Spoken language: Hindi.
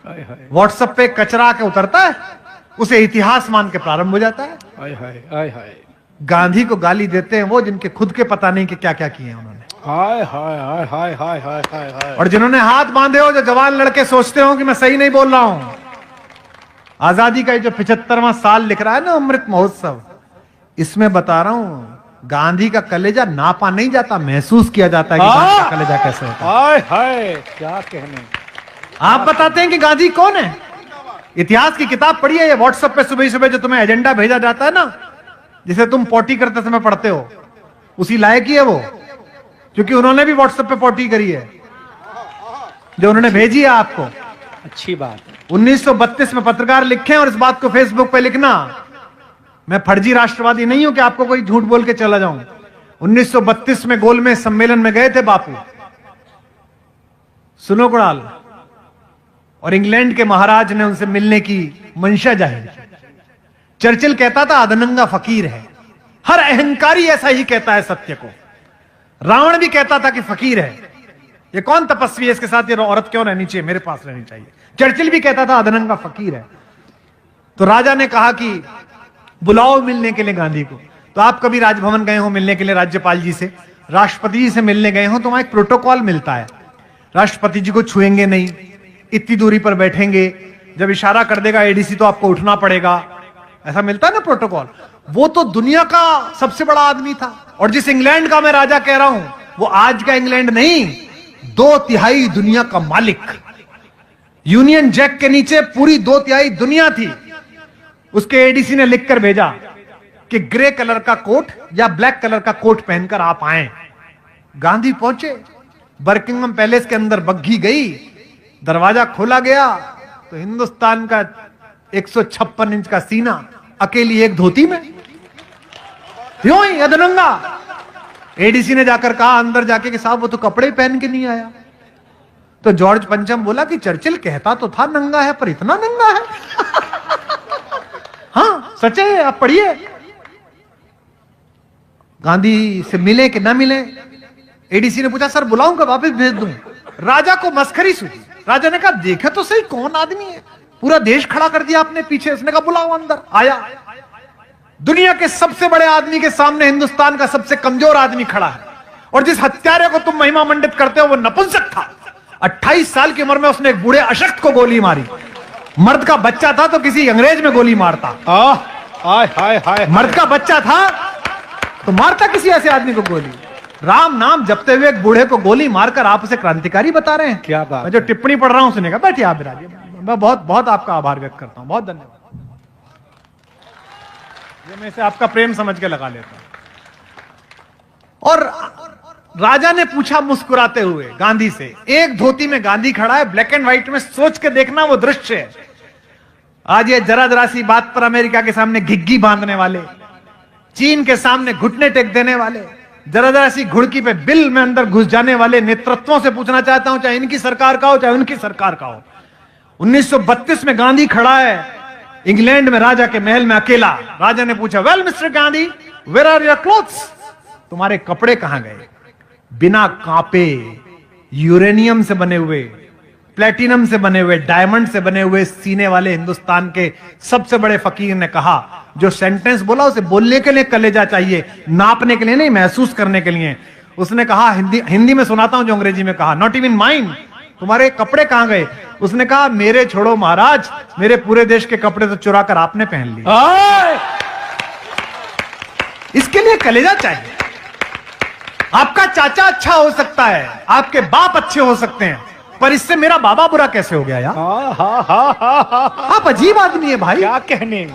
व्हाट्सएप पे कचरा के उतरता है, उसे इतिहास मान के प्रारंभ हो जाता है। गांधी को गाली देते हैं वो जिनके खुद के पता नहीं कि क्या क्या किए हैं उन्होंने। और जिन्होंने हाथ बांधे हो, जो जवान लड़के सोचते हो कि मैं सही नहीं बोल रहा हूं। आजादी का जो 75वां साल लिख रहा है ना, अमृत महोत्सव, इसमें बता रहा हूं गांधी का कलेजा नापा नहीं जाता, महसूस किया जाता है कि गांधी का कलेजा कैसे होता है। क्या कहने। आप बताते हैं कि गांधी कौन है। इतिहास की किताब पढ़िए, ये व्हाट्सएप पे सुबह सुबह जो तुम्हें एजेंडा भेजा जाता है ना, जिसे तुम पोटी करते समय पढ़ते हो, उसी लायक ही है वो, क्योंकि उन्होंने भी व्हाट्सएप पे पोटी करी है जो उन्होंने भेजी है आपको। अच्छी बात है। 1932 में पत्रकार लिखे और इस बात को फेसबुक पे लिखना, मैं फर्जी राष्ट्रवादी नहीं हूं कि आपको कोई झूठ बोल के चला जाऊं। 1932 में गोलमेज सम्मेलन में गए थे बापू, सुनो कुणाल, और इंग्लैंड के महाराज ने उनसे मिलने की मंशा जाहिर की। चर्चिल कहता था अधनंगा फकीर है, हर अहंकारी ऐसा ही कहता है सत्य को। रावण भी कहता था कि फकीर है, ये कौन तपस्वी है, इसके साथ ये औरत क्यों रहनी चाहिए, मेरे पास रहनी चाहिए। चर्चिल भी कहता था अधनंगा फकीर है। तो राजा ने कहा कि बुलाओ मिलने के लिए गांधी को। तो आप कभी राजभवन गए हो मिलने के लिए राज्यपाल जी से, राष्ट्रपति जी से मिलने गए हो, तो वहां एक प्रोटोकॉल मिलता है। राष्ट्रपति जी को छुएंगे नहीं, इतनी दूरी पर बैठेंगे, जब इशारा कर देगा एडीसी तो आपको उठना पड़ेगा, ऐसा मिलता है ना प्रोटोकॉल। वो तो दुनिया का सबसे बड़ा आदमी था। और जिस इंग्लैंड का मैं राजा कह रहा हूं, वो आज का इंग्लैंड नहीं, 2/3 दुनिया का मालिक। यूनियन जैक के नीचे पूरी 2/3 दुनिया थी। उसके एडीसी ने लिखकर भेजा कि ग्रे कलर का कोट या ब्लैक कलर का कोट पहनकर आप आए। गांधी पहुंचे, बकिंगम पैलेस के अंदर बग्घी गई, दरवाजा खोला गया तो हिंदुस्तान का 156 इंच का सीना अकेली एक धोती में, क्यों ही अधनंगा। एडीसी ने जाकर कहा अंदर जाके कि साहब वो तो कपड़े पहन के नहीं आया। तो जॉर्ज पंचम बोला कि चर्चिल कहता तो था नंगा है, पर इतना नंगा है। हाँ सच है, आप पढ़िए। गांधी से मिले कि ना मिले, एडीसी ने पूछा सर बुलाऊं का वापस भेज दूं। राजा को मस्खरी सूझी। राजा ने कहा देखे तो सही कौन आदमी है, पूरा देश खड़ा कर दिया आपने पीछे। उसने कहा बुलाओ अंदर। आया, दुनिया के सबसे बड़े आदमी के सामने हिंदुस्तान का सबसे कमजोर आदमी खड़ा है, और जिस हत्यारे को तुम महिमा मंडित करते हो वो नपुंसक था। 28 साल की उम्र में उसने एक बूढ़े अशक्त को गोली मारी। मर्द का बच्चा था तो किसी अंग्रेज में गोली मारता। मर्द का बच्चा था तो मारता किसी ऐसे आदमी को गोली। राम नाम जपते हुए एक बूढ़े को गोली मारकर आप उसे क्रांतिकारी बता रहे हैं। क्या बात। मैं जो टिप्पणी पढ़ रहा हूं सुनेगा, बैठिए आप विराजिए। मैं बहुत बहुत आपका आभार व्यक्त करता हूं, बहुत धन्यवाद। ये मैं इसे आपका प्रेम समझ के लगा लेता हूं। और राजा ने पूछा मुस्कुराते हुए गांधी से, एक धोती में गांधी खड़ा है, ब्लैक एंड व्हाइट में, सोच के देखना वो दृश्य है। आज ये जरा जरा सी बात पर अमेरिका के सामने घिग्गी बांधने वाले, चीन के सामने घुटने टेक देने वाले, जरा जरा सी घुड़की पे बिल में अंदर घुस जाने वाले नेतृत्वों से पूछना चाहता हूं, चाहे इनकी सरकार का हो चाहे उनकी सरकार का हो। 1932 में गांधी खड़ा है इंग्लैंड में राजा के महल में अकेला। राजा ने पूछा well mister Gandhi, where are your clothes, तुम्हारे कपड़े कहां गए। बिना कांपे, यूरेनियम से बने हुए, प्लेटिनम से बने हुए, डायमंड से बने हुए सीने वाले हिंदुस्तान के सबसे बड़े फकीर ने कहा, जो सेंटेंस बोला उसे बोलने के लिए कलेजा चाहिए, नापने के लिए नहीं, महसूस करने के लिए। उसने कहा, हिंदी में सुनाता हूं जो अंग्रेजी में कहा, नॉट इवन माइन, तुम्हारे कपड़े कहां गए। उसने कहा मेरे छोड़ो महाराज, मेरे पूरे देश के कपड़े तो चुरा कर आपने पहन लिए। इसके लिए कलेजा चाहिए। आपका चाचा अच्छा हो सकता है, आपके बाप अच्छे हो सकते हैं, पर इससे मेरा बाबा बुरा कैसे हो गया यार। आप अजीब आदमी है भाई, क्या कहने।